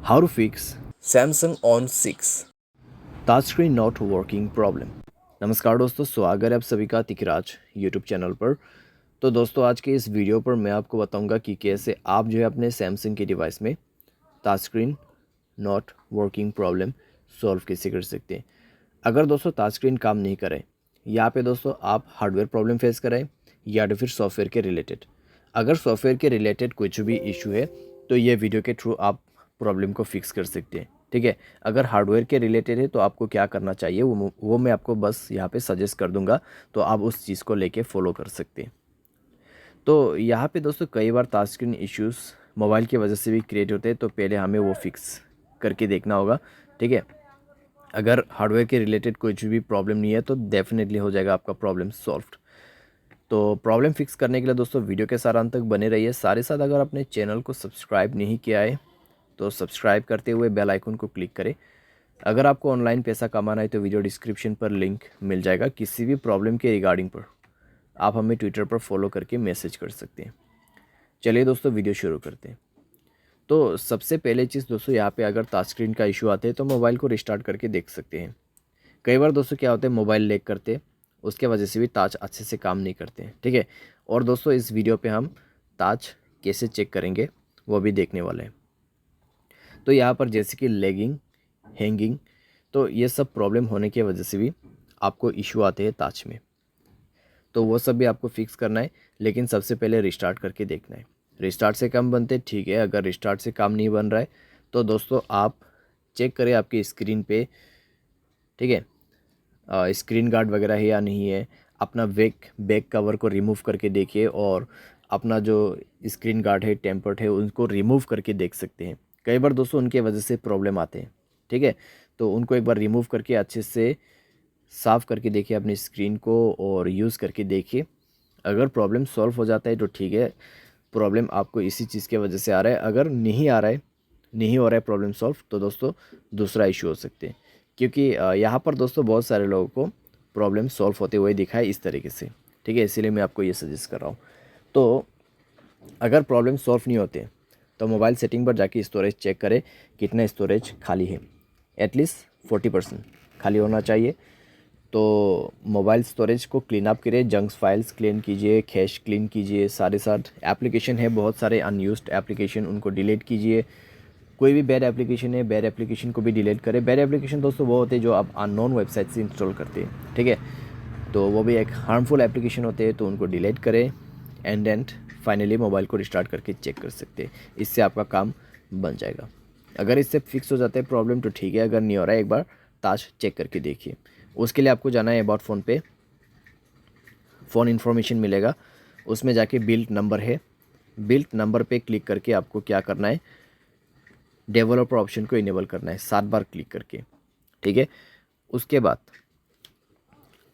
How to fix Samsung On 6। Touch screen not working problem. नमस्कार दोस्तों, स्वागत है आप सभी का तिकराज यूट्यूब चैनल पर। तो दोस्तों, आज के इस वीडियो पर मैं आपको बताऊंगा कि कैसे आप जो है अपने सैमसंग के डिवाइस में touch screen not working problem solve कैसे कर सकते हैं। अगर दोस्तों टच स्क्रीन काम नहीं करे, यहाँ पे दोस्तों आप हार्डवेयर प्रॉब्लम फेस करें या तो फिर सॉफ्टवेयर के रिलेटेड। अगर सॉफ्टवेयर के रिलेटेड कुछ भी इशू है तो ये वीडियो के थ्रू आप प्रॉब्लम को फिक्स कर सकते हैं, ठीक है। अगर हार्डवेयर के रिलेटेड है तो आपको क्या करना चाहिए वो मैं आपको बस यहाँ पे सजेस्ट कर दूंगा, तो आप उस चीज़ को लेके फॉलो कर सकते हैं। तो यहाँ पे दोस्तों कई बार टच स्क्रीन इश्यूज़ मोबाइल की वजह से भी क्रिएट होते हैं, तो पहले हमें वो फिक्स करके देखना होगा, ठीक है। अगर हार्डवेयर के रिलेटेड कुछ भी प्रॉब्लम नहीं है तो डेफिनेटली हो जाएगा आपका प्रॉब्लम सॉल्व। तो प्रॉब्लम फिक्स करने के लिए दोस्तों वीडियो के साथ अंत तक बने रहिए। साथ ही साथ अगर अपने चैनल को सब्सक्राइब नहीं किया है तो सब्सक्राइब करते हुए बेल आइकन को क्लिक करें। अगर आपको ऑनलाइन पैसा कमाना है तो वीडियो डिस्क्रिप्शन पर लिंक मिल जाएगा। किसी भी प्रॉब्लम के रिगार्डिंग पर आप हमें ट्विटर पर फॉलो करके मैसेज कर सकते हैं। चलिए दोस्तों, वीडियो शुरू करते हैं। तो सबसे पहले चीज़ दोस्तों, यहाँ पे अगर टच स्क्रीन का इशू आते हैं तो मोबाइल को रिस्टार्ट करके देख सकते हैं। कई बार दोस्तों क्या होता है, मोबाइल लैग करते उसके वजह से भी टच अच्छे से काम नहीं करते हैं, ठीक है। और दोस्तों इस वीडियो पे हम टच कैसे चेक करेंगे वो भी देखने वाले हैं। तो यहाँ पर जैसे कि लैगिंग, हैंगिंग, तो ये सब प्रॉब्लम होने की वजह से भी आपको इशू आते हैं टच में। तो वो सब भी आपको फिक्स करना है, लेकिन सबसे पहले रिस्टार्ट करके देखना है। रिस्टार्ट से काम बनते ठीक है, अगर रिस्टार्ट से काम नहीं बन रहा है तो दोस्तों आप चेक करें आपकी स्क्रीन पे, ठीक है, स्क्रीन गार्ड वगैरह है या नहीं है। अपना बैक कवर को रिमूव करके देखिए, और अपना जो स्क्रीन गार्ड है, टेम्पर्ड है, उनको रिमूव करके देख सकते हैं। कई बार दोस्तों उनके वजह से प्रॉब्लम आते हैं, ठीक है। तो उनको एक बार रिमूव करके अच्छे से साफ़ करके देखिए अपनी स्क्रीन को, और यूज़ करके देखिए। अगर प्रॉब्लम सॉल्व हो जाता है तो ठीक है, प्रॉब्लम आपको इसी चीज़ के वजह से आ रहा है। अगर नहीं आ रहा है, नहीं हो रहा है प्रॉब्लम सॉल्व, तो दोस्तों दूसरा इशू हो सकते हैं। क्योंकि यहाँ पर दोस्तों बहुत सारे लोगों को प्रॉब्लम सॉल्व होते हुए दिखा है इस तरीके से, ठीक है। इसीलिए मैं आपको ये सजेस्ट कर रहा हूँ। तो अगर प्रॉब्लम सॉल्व नहीं होते तो मोबाइल सेटिंग पर जाके स्टोरेज चेक करें कितना स्टोरेज खाली है। एटलीस्ट 40% खाली होना चाहिए। तो मोबाइल स्टोरेज को क्लीन अप करिए, जंक्स फाइल्स क्लीन कीजिए, कैश क्लीन कीजिए। सारे साथ एप्लीकेशन है बहुत सारे अनयूज्ड एप्लीकेशन, उनको डिलीट कीजिए। कोई भी बैड एप्लीकेशन है, बैड एप्लीकेशन को भी डिलीट करें। बैड एप्लीकेशन दोस्तों वो होते हैं जो आप अननोन वेबसाइट से इंस्टॉल करते हैं, ठीक है। तो वो भी एक हार्मफुल एप्लीकेशन होते हैं, तो उनको डिलीट करें। एंड फाइनली मोबाइल को रिस्टार्ट करके चेक कर सकते हैं। इससे आपका काम बन जाएगा। अगर इससे फिक्स हो जाता है प्रॉब्लम तो ठीक है, अगर नहीं हो रहा है एक बार टच चेक करके देखिए। उसके लिए आपको जाना है अबाउट फ़ोन पे, फ़ोन इन्फॉर्मेशन मिलेगा, उसमें जाके बिल्ड नंबर है, बिल्ड नंबर पे क्लिक करके आपको क्या करना है, डेवलपर ऑप्शन को इनेबल करना है 7 बार क्लिक करके, ठीक है। उसके बाद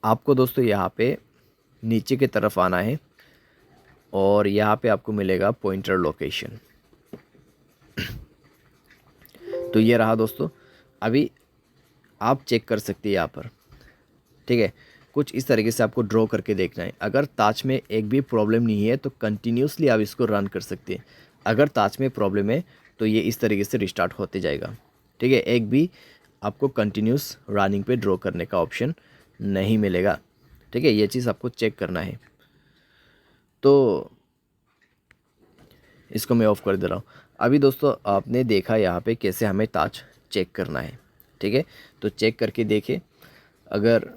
आपको दोस्तों यहाँ पे नीचे की तरफ आना है, और यहाँ पे आपको मिलेगा पॉइंटर लोकेशन। तो ये रहा दोस्तों। अभी आप चेक कर सकते हैं यहाँ पर, ठीक है। कुछ इस तरीके से आपको ड्रॉ करके देखना है। अगर ताज में एक भी प्रॉब्लम नहीं है तो कंटिन्यूसली आप इसको रन कर सकते हैं। अगर ताज में प्रॉब्लम है तो ये इस तरीके से रिस्टार्ट होते जाएगा, ठीक है। एक भी आपको कंटिन्यूस रनिंग पे ड्रॉ करने का ऑप्शन नहीं मिलेगा, ठीक है। ये चीज़ आपको चेक करना है। तो इसको मैं ऑफ़ कर दे रहा हूँ। अभी दोस्तों आपने देखा यहाँ पे कैसे हमें टच चेक करना है, ठीक है। तो चेक करके देखिए, अगर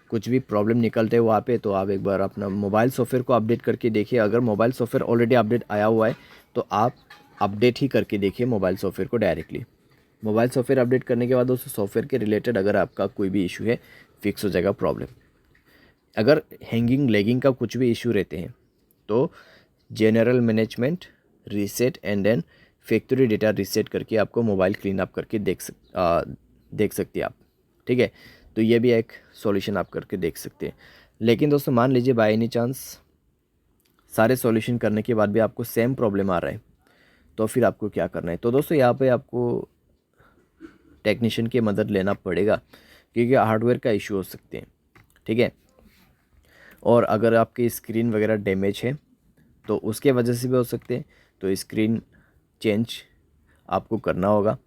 कुछ भी प्रॉब्लम निकलते हैं वहाँ पे तो आप एक बार अपना मोबाइल सॉफ्टवेयर को अपडेट करके देखिए। अगर मोबाइल सॉफ्टवेयर ऑलरेडी अपडेट आया हुआ है तो आप अपडेट ही करके देखिए मोबाइल सॉफ्टवेयर को डायरेक्टली। मोबाइल सॉफ्टवेयर अपडेट करने के बाद दोस्तों सॉफ्टवेयर के रिलेटेड अगर आपका कोई भी इशू है, फिक्स हो जाएगा प्रॉब्लम। अगर हैंगिंग लेगिंग का कुछ भी इशू रहते हैं तो general management reset and then factory data reset करके आपको मोबाइल क्लीन अप करके देख सकते हैं आप, ठीक है। तो ये भी एक सॉल्यूशन आप करके देख सकते हैं। लेकिन दोस्तों मान लीजिए बाय एनी चांस सारे सॉल्यूशन करने के बाद भी आपको सेम प्रॉब्लम आ रहा है, तो फिर आपको क्या करना है। तो दोस्तों यहाँ पे आपको टेक्नीशियन की मदद लेना पड़ेगा, क्योंकि हार्डवेयर का इशू हो सकते हैं, ठीक है। और अगर आपकी स्क्रीन वगैरह डैमेज है तो उसके वजह से भी हो सकते हैं। तो स्क्रीन चेंज आपको करना होगा,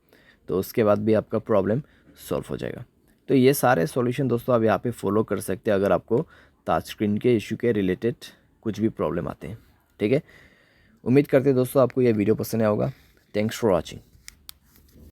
तो उसके बाद भी आपका प्रॉब्लम सॉल्व हो जाएगा। तो ये सारे सॉल्यूशन दोस्तों आप यहाँ पे फॉलो कर सकते हैं अगर आपको टच स्क्रीन के इशू के रिलेटेड कुछ भी प्रॉब्लम आते हैं। ठीक है, उम्मीद करते हैं दोस्तों आपको ये वीडियो पसंद आया होगा। Thanks for watching.